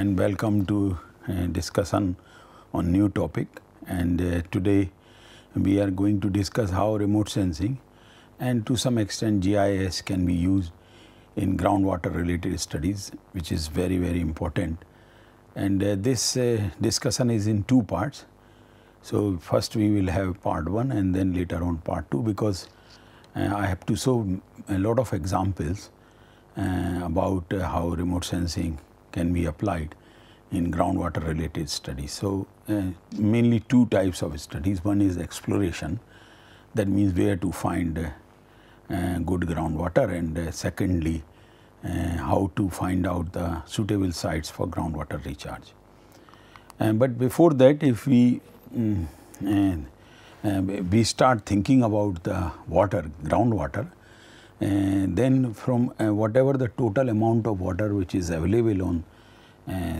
and welcome to discussion on new topic. And today we are going to discuss how remote sensing and to some extent GIS can be used in groundwater related studies, which is very important. And this discussion is in two parts. So first we will have part 1 and then later on part 2, because I have to show a lot of examples about how remote sensing can be applied in groundwater related studies. So mainly two types of studies. One is exploration, that means where to find good groundwater, and secondly how to find out the suitable sites for groundwater recharge. But before that, if we start thinking about the water, groundwater, then from whatever the total amount of water which is available on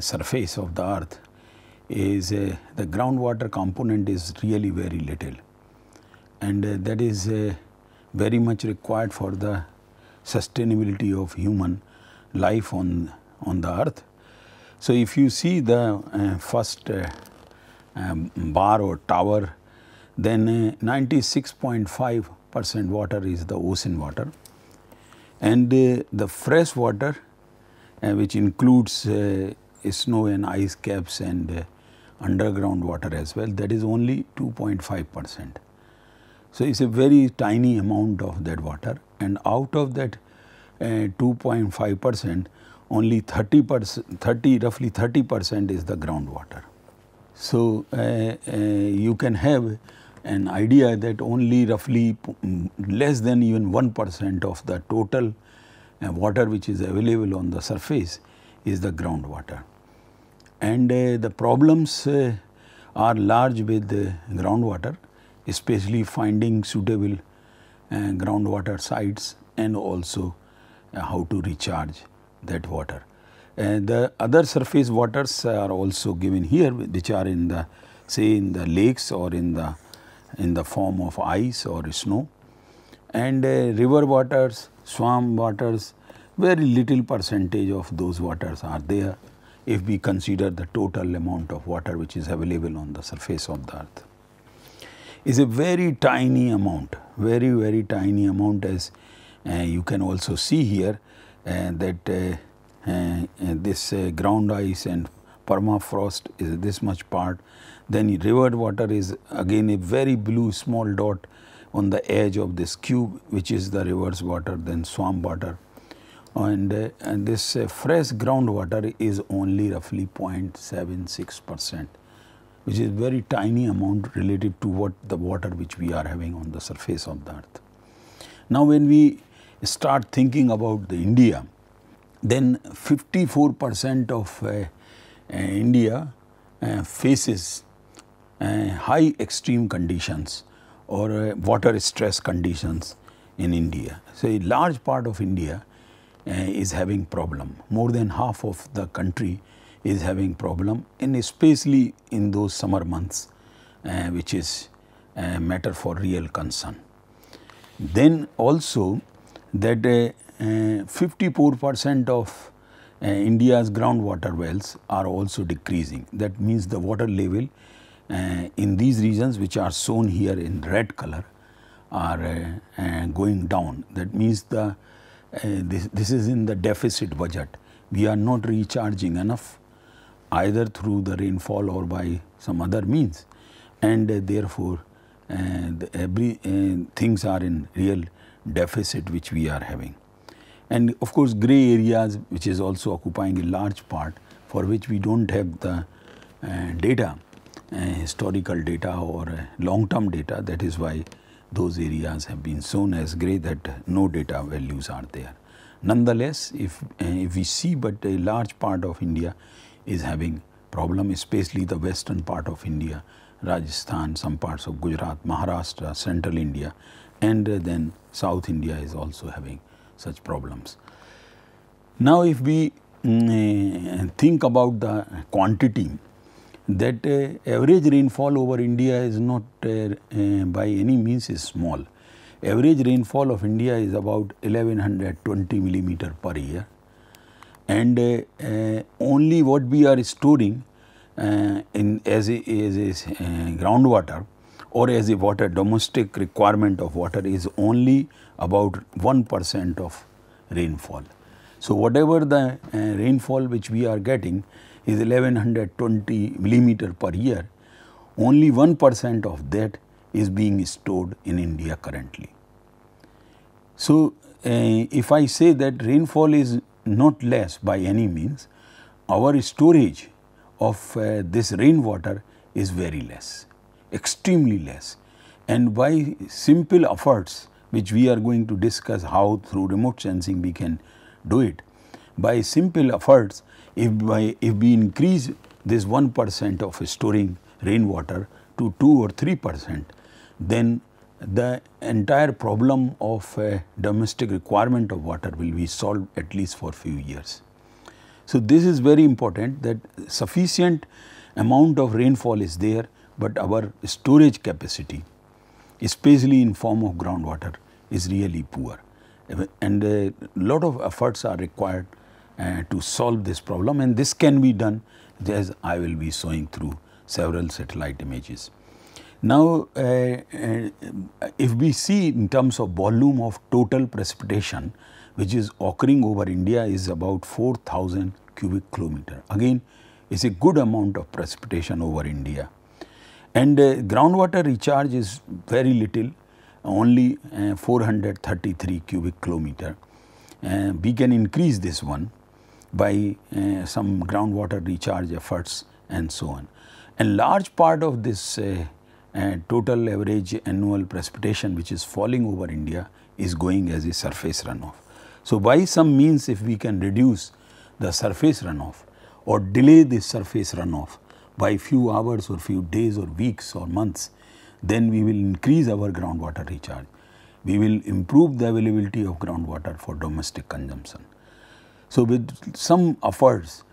surface of the earth is the groundwater component is really very little, and that is very much required for the sustainability of human life on the earth. So if you see the first bar or tower, then 96.5% water is the ocean water, and the fresh water which includes snow and ice caps and underground water as well, that is only 2.5%. So it's a very tiny amount of that water, and out of that 2.5%, only roughly 30% is the groundwater. So you can have an idea that only roughly less than even 1% of the total water which is available on the surface is the groundwater. And the problems are large with groundwater, especially finding suitable groundwater sites and also how to recharge that water. The other surface waters are also given here, which are in the, say, in the lakes or in the form of ice or snow, and river waters, swamp waters, very little percentage of those waters are there if we consider the total amount of water which is available on the surface of the earth. Is a very tiny amount, very tiny amount, as you can also see here that this ground ice and permafrost is this much part. Then river water is again a very blue small dot on the edge of this cube, which is the river's water, then swamp water, and this fresh groundwater is only roughly 0.76%, which is very tiny amount relative to what the water which we are having on the surface of the earth. Now when we start thinking about the India, then 54% of India faces high extreme conditions or water stress conditions in India. So a large part of India is having problem. More than half of the country is having problem, and especially in those summer months, which is a matter for real concern. Then also that 54% of India's groundwater wells are also decreasing. That means the water level in these regions, which are shown here in red color, are going down. That means the this is in the deficit budget. We are not recharging enough either through the rainfall or by some other means, and therefore things are in real deficit which we are having. And of course grey areas, which is also occupying a large part, for which we do not have the data, historical data or long term data. That is why those areas have been shown as grey, that no data values are there. Nonetheless, if we see, but a large part of India is having problem, especially the western part of India, Rajasthan, some parts of Gujarat, Maharashtra, central India, and then South India is also having such problems. Now if we think about the quantity, that average rainfall over India is not by any means is small. Average rainfall of India is about 1120 millimeter per year, and only what we are storing as a groundwater or as a water domestic requirement of water is only about 1% of rainfall. So, whatever the rainfall which we are getting is 1120 millimeter per year, only 1% of that is being stored in India currently. So, if I say that rainfall is not less by any means, our storage of this rainwater is very less, extremely less, and by simple efforts which we are going to discuss how through remote sensing we can do it. By simple efforts, if we increase this 1% of storing rainwater to 2 or 3%, then the entire problem of domestic requirement of water will be solved at least for few years. So, this is very important that sufficient amount of rainfall is there, but our storage capacity, especially in form of groundwater, is really poor, and a lot of efforts are required to solve this problem, and this can be done as I will be showing through several satellite images. Now, if we see in terms of volume of total precipitation which is occurring over India is about 4,000 cubic kilometer. Again, it's a good amount of precipitation over India, and groundwater recharge is very little, only 433 cubic kilometer. We can increase this one by some groundwater recharge efforts and so on. And large part of this total average annual precipitation which is falling over India is going as a surface runoff. So, by some means if we can reduce the surface runoff or delay this surface runoff by few hours or few days or weeks or months, then we will increase our groundwater recharge. We will improve the availability of groundwater for domestic consumption. So, with some efforts,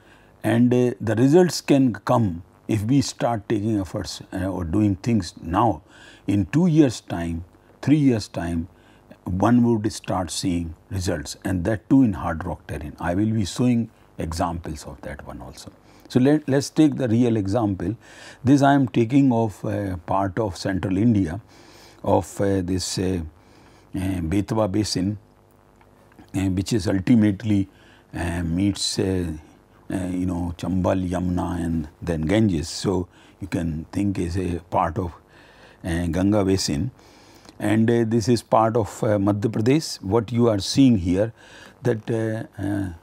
and the results can come if we start taking efforts or doing things now. In 2 years time, 3 years time, one would start seeing results, and that too in hard rock terrain. I will be showing examples of that one also. So, let's take the real example. This I am taking of part of central India of this Betwa basin, which is ultimately meets Chambal, Yamuna and then Ganges. So, you can think is a part of Ganga basin, and this is part of Madhya Pradesh. What you are seeing here that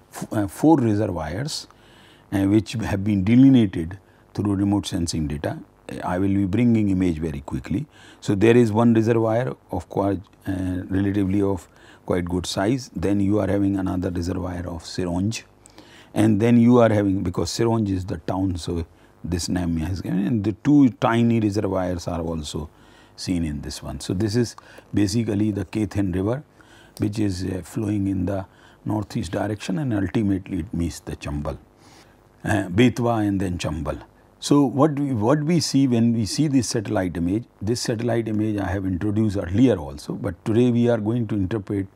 4 reservoirs which have been delineated through remote sensing data. I will be bringing image very quickly. So, there is one reservoir of relatively of quite good size, then you are having another reservoir of Sironj, and then you are having, because Sironj is the town, so this name has given, and the 2 tiny reservoirs are also seen in this one. So, this is basically the Kethen river which is flowing in the northeast direction, and ultimately it meets the Chambal, Betwa and then Chambal. So, what we see when we see this satellite image I have introduced earlier also, but today we are going to interpret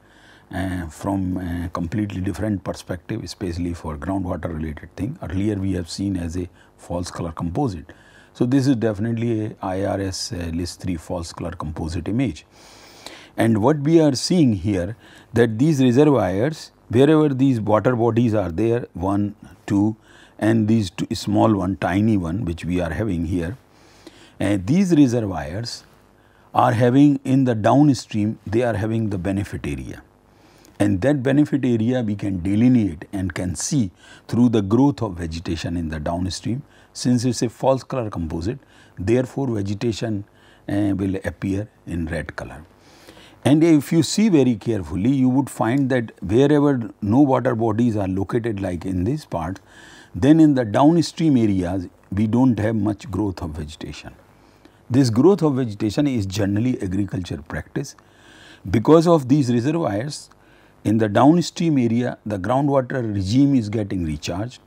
from a completely different perspective, especially for groundwater related thing. Earlier we have seen as a false color composite. So, this is definitely a IRS list 3 false color composite image. And what we are seeing here, that these reservoirs, wherever these water bodies are there, 1, 2 and these 2 small one, tiny one which we are having here, these reservoirs are having in the downstream, they are having the benefit area. And that benefit area we can delineate and can see through the growth of vegetation in the downstream. Since it is a false color composite, therefore, vegetation will appear in red color. And if you see very carefully, you would find that wherever no water bodies are located like in this part, then in the downstream areas we do not have much growth of vegetation. This growth of vegetation is generally agriculture practice. Because of these reservoirs, in the downstream area the groundwater regime is getting recharged,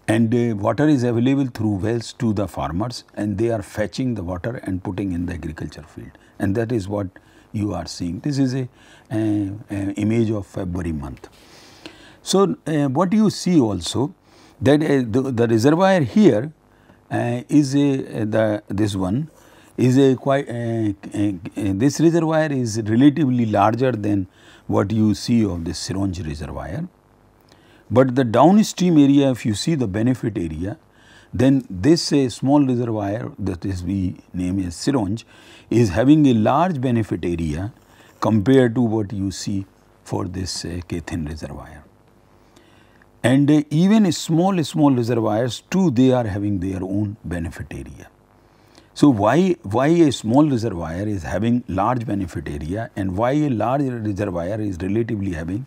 and water is available through wells to the farmers, and they are fetching the water and putting in the agriculture field, and that is what you are seeing. This is a image of February month. So, what you see also that the reservoir here is this one is a quite this reservoir is relatively larger than what you see of this Sironj reservoir. But the downstream area, if you see the benefit area, then this small reservoir that is we name as Sironj is having a large benefit area compared to what you see for this Kaithin reservoir. And even small reservoirs too, they are having their own benefit area. So, why a small reservoir is having large benefit area and why a large reservoir is relatively having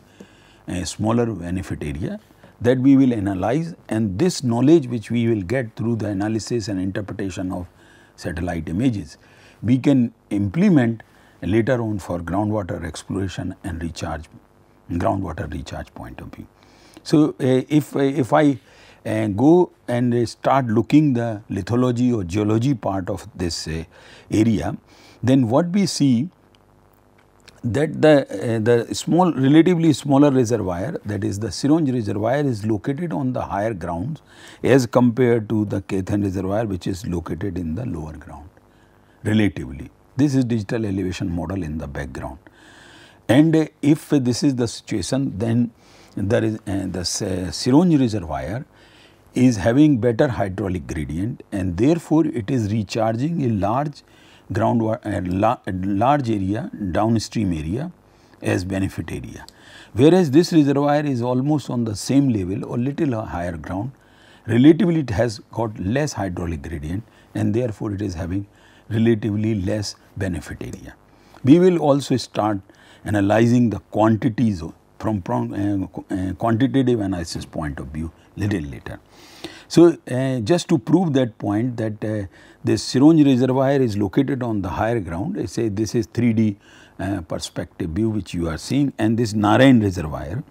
a smaller benefit area, that we will analyze, and this knowledge which we will get through the analysis and interpretation of satellite images, we can implement later on for groundwater exploration and recharge, groundwater recharge point of view. So, if I go and start looking the lithology or geology part of this area, then what we see that the small, relatively smaller reservoir, that is the Sironj reservoir, is located on the higher grounds as compared to the Kaithin reservoir, which is located in the lower ground relatively. This is digital elevation model in the background. And if this is the situation, then there is the Sironj reservoir is having better hydraulic gradient, and therefore it is recharging a large large area, downstream area as benefit area. Whereas this reservoir is almost on the same level or little higher ground, relatively it has got less hydraulic gradient and therefore it is having relatively less benefit area. We will also start analyzing the quantities from quantitative analysis point of view little later. So, just to prove that point that this Sironj reservoir is located on the higher ground, I say this is 3D perspective view which you are seeing, and this Narayan reservoir,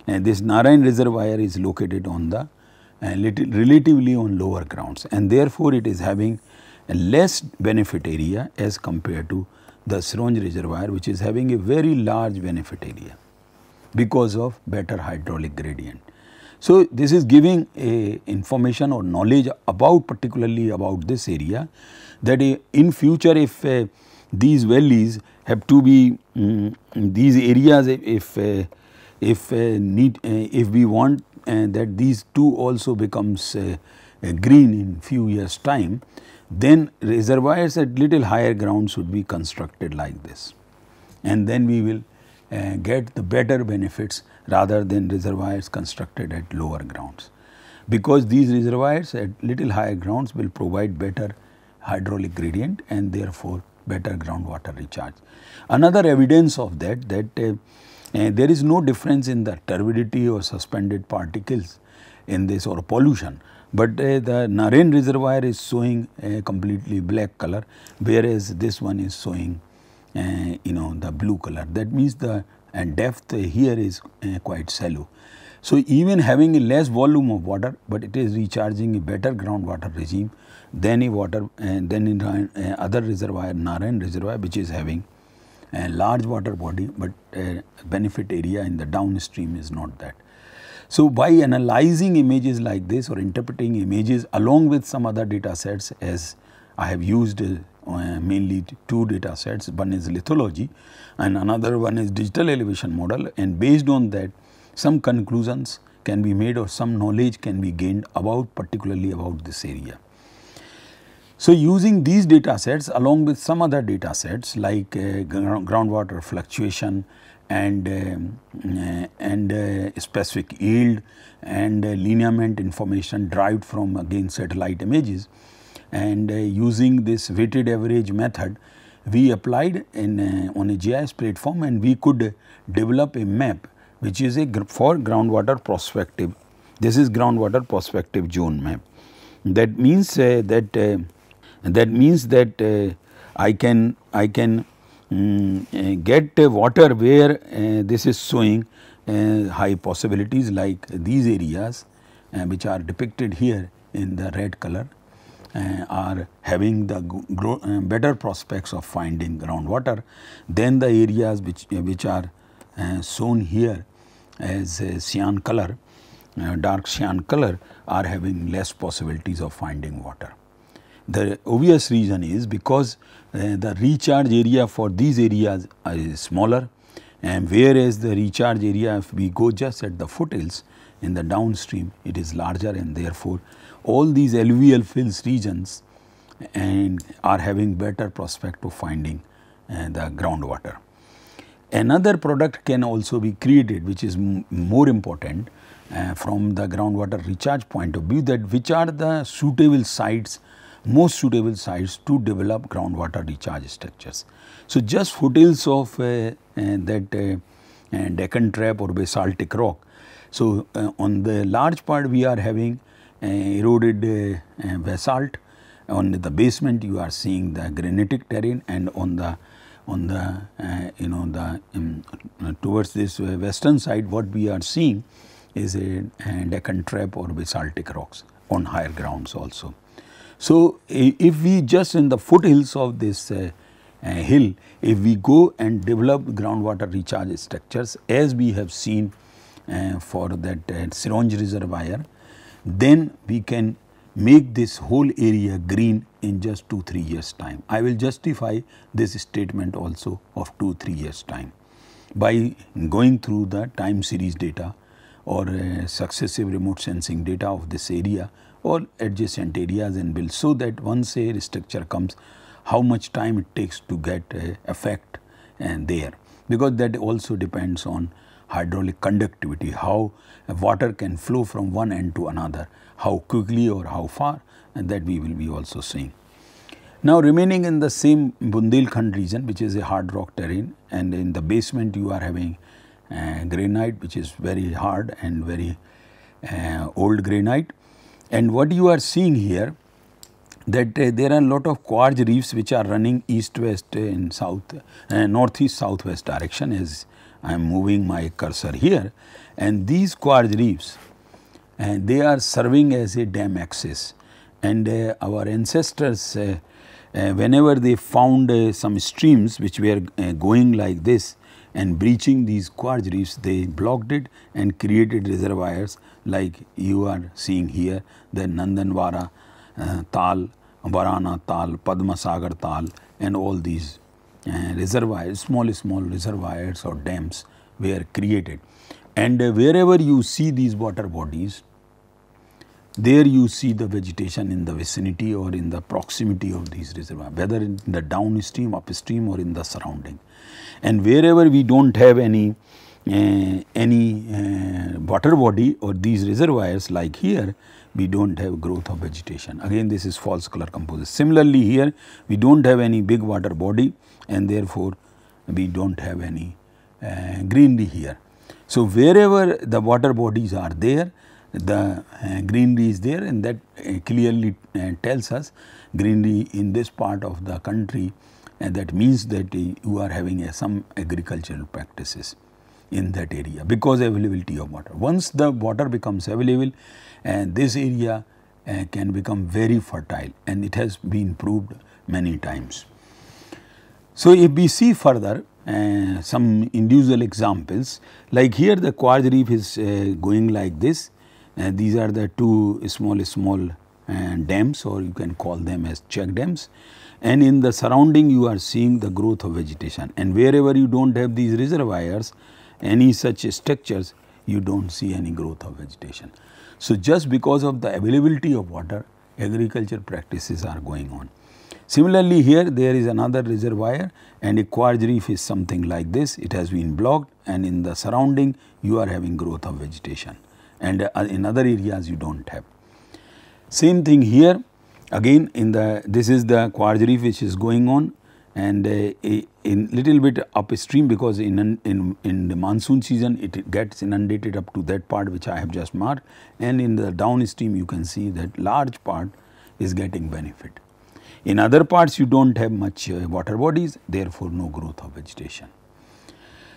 and this Narayan reservoir is located on the relatively on lower grounds, and therefore it is having a less benefit area as compared to the Sironj reservoir, which is having a very large benefit area because of better hydraulic gradient. So, this is giving a information or knowledge about particularly about this area, that in future if these valleys have to be these areas, if we want that these two also becomes green in few years time, then reservoirs at little higher ground should be constructed like this, and then we will get the better benefits rather than reservoirs constructed at lower grounds, because these reservoirs at little higher grounds will provide better hydraulic gradient and therefore better groundwater recharge. Another evidence of that there is no difference in the turbidity or suspended particles in this or pollution, but the Narayan reservoir is showing a completely black color, whereas this one is showing the blue color. That means the depth here is quite shallow. So, even having a less volume of water, but it is recharging a better groundwater regime than a water than in other reservoir, Narayan reservoir, which is having a large water body, but benefit area in the downstream is not that. So, by analyzing images like this or interpreting images along with some other data sets, as I have used mainly two data sets, one is lithology and another one is digital elevation model, and based on that some conclusions can be made or some knowledge can be gained about particularly about this area. So, using these data sets along with some other data sets like groundwater fluctuation and specific yield and lineament information derived from again satellite images, and using this weighted average method, we applied on a GIS platform, and we could develop a map which is for groundwater prospective. This is groundwater prospective zone map. That means that I can get water where this is showing high possibilities, like these areas which are depicted here in the red color are having the better prospects of finding groundwater than the areas which are shown here as a cyan color, dark cyan color, are having less possibilities of finding water. The obvious reason is because the recharge area for these areas is smaller, and whereas the recharge area, if we go just at the foothills in the downstream, it is larger, and therefore all these alluvial fills regions and are having better prospect of finding the groundwater. Another product can also be created, which is more important from the groundwater recharge point of view, that which are the suitable sites, most suitable sites to develop groundwater recharge structures. So, just foothills of that Deccan Trap or basaltic rock. So, on the large part we are having eroded basalt. On the basement you are seeing the granitic terrain, and on the towards this western side what we are seeing is a Deccan Trap or basaltic rocks on higher grounds also. So, if we just in the foothills of this hill, if we go and develop groundwater recharge structures as we have seen for that Sironge reservoir, then we can make this whole area green in just 2-3 years time. I will justify this statement also of 2-3 years time by going through the time series data or successive remote sensing data of this area or adjacent areas, and will show that once a structure comes, how much time it takes to get effect there, because that also depends on hydraulic conductivity, how water can flow from one end to another, how quickly or how far, and that we will be also seeing. Now, remaining in the same Bundelkhand region, which is a hard rock terrain, and in the basement you are having granite, which is very hard and very old granite. And what you are seeing here, that there are a lot of quartz reefs which are running east-west in south, northeast-southwest direction, as I am moving my cursor here. And these quartz reefs, they are serving as a dam axis, and our ancestors whenever they found some streams which were going like this and breaching these quartz reefs, they blocked it and created reservoirs like you are seeing here, the Nandanwara Tal, Barana Tal, Padma Sagar Tal, and all these reservoirs, small reservoirs or dams were created. And wherever you see these water bodies, there you see the vegetation in the vicinity or in the proximity of these reservoirs, whether in the downstream, upstream, or in the surrounding. And wherever we do not have any water body or these reservoirs like here, we do not have growth of vegetation. Again, this is false color composite. Similarly, here we do not have any big water body, and therefore we do not have any greenery here. So, wherever the water bodies are there, the greenery is there, and that clearly tells us greenery in this part of the country, and that means that you are having some agricultural practices in that area because availability of water. Once the water becomes available, this area can become very fertile, and it has been proved many times. So, if we see further some individual examples, like here the quartz reef is going like this. These are the two small dams, or you can call them as check dams, and in the surrounding you are seeing the growth of vegetation, and wherever you do not have these reservoirs, any such structures, you do not see any growth of vegetation. So, just because of the availability of water, agriculture practices are going on. Similarly, here there is another reservoir, and a quartz reef is something like this. It has been blocked, and in the surrounding you are having growth of vegetation, and in other areas you do not have. Same thing here, again in the, this is the quartz reef which is going on, and in little bit upstream, because in the monsoon season it gets inundated up to that part which I have just marked, and in the downstream you can see that large part is getting benefit. In other parts you do not have much water bodies, therefore no growth of vegetation.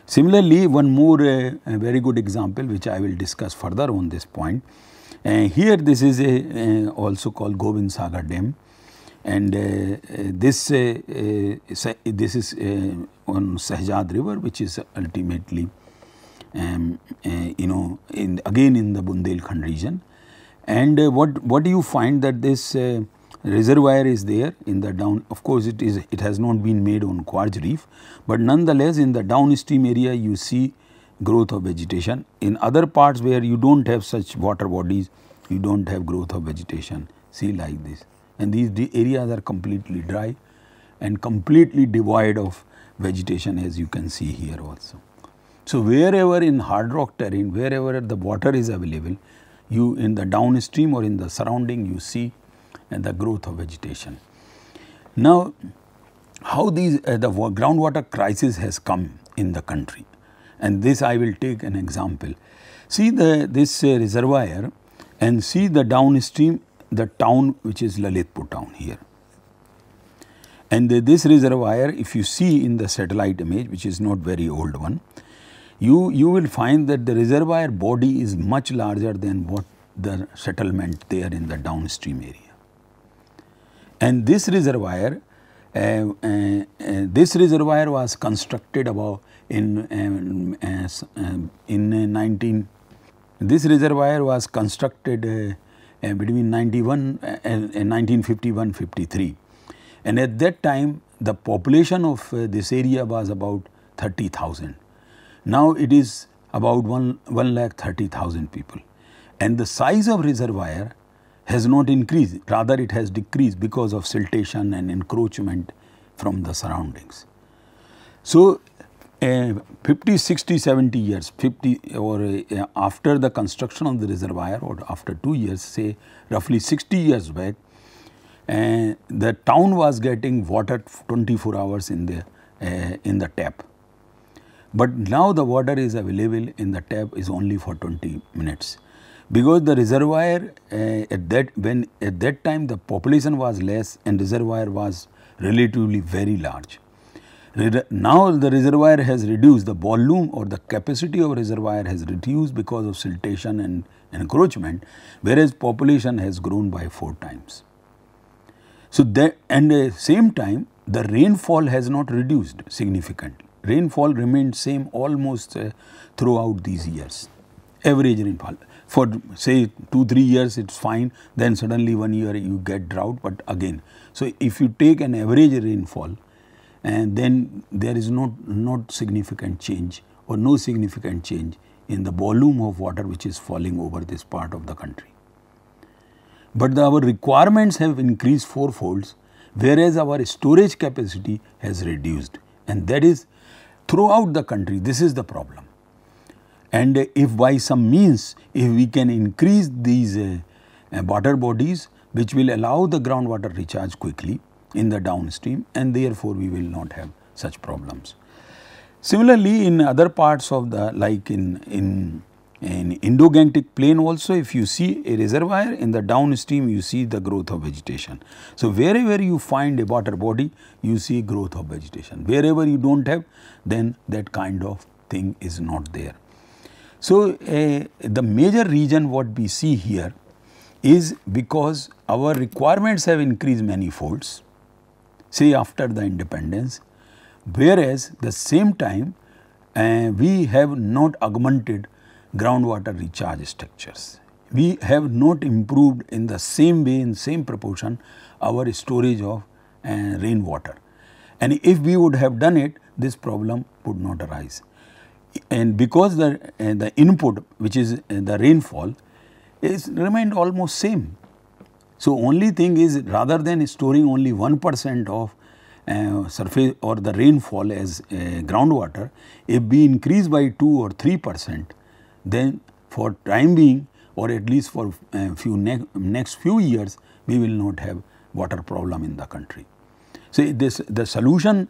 Similarly, one more very good example which I will discuss further on this point. Here this is also called Gobind Sagar Dam, and this is on Sahjad river, which is ultimately again in the Bundelkhand region. And what you find that this reservoir is there in the down, of course it has not been made on quartz reef, but nonetheless in the downstream area you see growth of vegetation. In other parts where you do not have such water bodies, you do not have growth of vegetation, see like this, and these areas are completely dry and completely devoid of vegetation, as you can see here also. So, wherever in hard rock terrain, wherever the water is available, you in the downstream or in the surrounding you see the growth of vegetation. Now, how these the groundwater crisis has come in the country, and this I will take an example. See this reservoir and see the downstream, the town which is Lalitpur town here. And this reservoir, if you see in the satellite image, which is not very old one, you will find that the reservoir body is much larger than what the settlement there in the downstream area. And this reservoir was constructed about in 19. This reservoir was constructed between 1951-53, and at that time the population of this area was about 30,000. Now it is about 1,30,000 people, and the size of reservoir has not increased, rather it has decreased because of siltation and encroachment from the surroundings. So, 50, 60, 70 years, 50 or after the construction of the reservoir, or after 2 years, say roughly 60 years back, the town was getting water 24 hours in the tap. But now the water is available in the tap is only for 20 minutes. Because the reservoir at that time the population was less and reservoir was relatively very large. Now the reservoir has reduced, the volume or the capacity of reservoir has reduced because of siltation and encroachment, whereas population has grown by 4 times. So that, and at the same time the rainfall has not reduced significantly. Rainfall remained same almost throughout these years, average rainfall. For say 2-3 years it is fine, then suddenly 1 year you get drought, but again. So, if you take an average rainfall, and then there is not significant change or no significant change in the volume of water which is falling over this part of the country. But our requirements have increased 4-folds, whereas our storage capacity has reduced, and that is throughout the country. This is the problem. And if by some means, if we can increase these water bodies which will allow the groundwater recharge quickly in the downstream, and therefore we will not have such problems. Similarly, in other parts of the, like in Indo-Gangetic plain also, if you see a reservoir in the downstream, you see the growth of vegetation. So, wherever you find a water body, you see growth of vegetation. Wherever you do not have, then that kind of thing is not there. So, the major reason what we see here is because our requirements have increased many folds, say after the independence, whereas the same time we have not augmented groundwater recharge structures. We have not improved in the same way, in same proportion, our storage of rainwater. And if we would have done it, this problem would not arise. And because the input, which is the rainfall, is remained almost same. So, only thing is, rather than storing only 1% of surface or the rainfall as groundwater, if we increase by 2 or 3%, then for time being, or at least for next few years, we will not have water problem in the country. So, the solution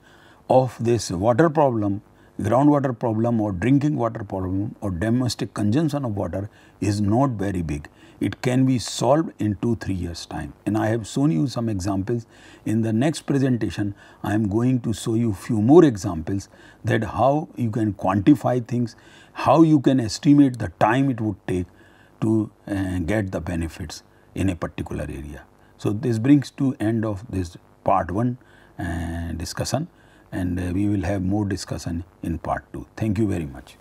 of this water problem, groundwater problem or drinking water problem or domestic consumption of water is not very big. It can be solved in 2-3 years time, and I have shown you some examples. In the next presentation, I am going to show you few more examples that how you can quantify things, how you can estimate the time it would take to get the benefits in a particular area. So, this brings to end of this part 1 discussion, and we will have more discussion in part 2. Thank you very much.